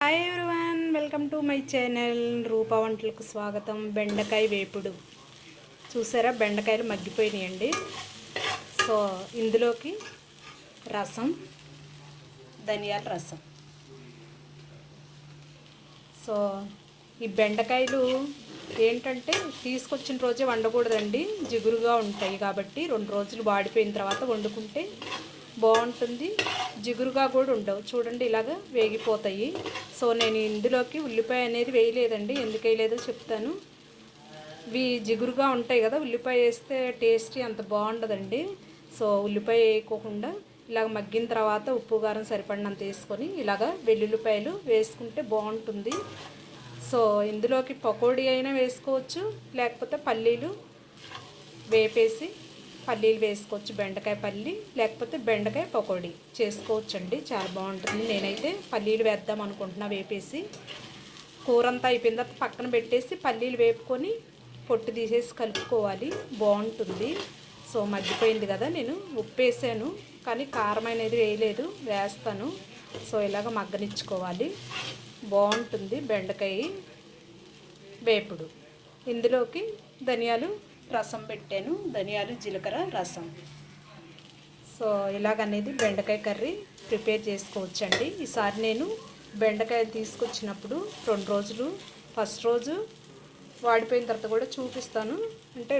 Hi everyone, welcome to my channel. Rupa వంటలకు స్వాగతం. బెండకాయ వేపుడు చూసారా, బెండకాయలు మగ్గిపోయినాయండి. సో ఇందులోకి రసం, ధనియాల రసం. సో ఈ బెండకాయలు ఏంటంటే తీసుకొచ్చిన రోజే వండకూడదండి, జిగురుగా ఉంటాయి కాబట్టి 2 రోజులు వాడిపోయిన తర్వాత వండుకుంటే బాగుంటుంది. జిగురుగా కూడా ఉండవు. చూడండి, ఇలాగ వేగిపోతాయి. సో నేను ఇందులోకి ఉల్లిపాయ అనేది వేయలేదండి. ఎందుకు వేయలేదో చెప్తాను. ఇవి జిగురుగా ఉంటాయి కదా, ఉల్లిపాయ వేస్తే టేస్ట్ అంత బాగుండదండి. సో ఉల్లిపాయ వేయకోకుండా ఇలాగ మగ్గిన తర్వాత ఉప్పు కారం సరిపడినంత వేసుకొని ఇలాగ వెల్లుల్లిపాయలు వేసుకుంటే బాగుంటుంది. సో ఇందులోకి పకోడీ అయినా వేసుకోవచ్చు, లేకపోతే పల్లీలు వేపేసి పల్లీలు వేసుకోవచ్చు. బెండకాయ పల్లి లేకపోతే బెండకాయ పకోడీ చేసుకోవచ్చు అండి, చాలా బాగుంటుంది. నేనైతే పల్లీలు వేద్దాం అనుకుంటున్నా. వేపేసి కూర అంతా అయిపోయిన తర్వాత పక్కన పెట్టేసి పల్లీలు వేపుకొని పొట్టు తీసేసి కలుపుకోవాలి, బాగుంటుంది. సో మగ్గిపోయింది కదా, నేను ఉప్పు వేసాను కానీ కారం అనేది వేయలేదు, వేస్తాను. సో ఇలాగ మగ్గనిచ్చుకోవాలి, బాగుంటుంది బెండకాయ వేపుడు. ఇందులోకి ధనియాలు రసం పెట్టాను, ధనియాలు జీలకర్ర రసం. సో ఇలాగనేది బెండకాయ కర్రీ ప్రిపేర్ చేసుకోవచ్చండి. ఈసారి నేను బెండకాయలు తీసుకొచ్చినప్పుడు 2 రోజులు, ఫస్ట్ రోజు వాడిపోయిన తర్వాత కూడా చూపిస్తాను. అంటే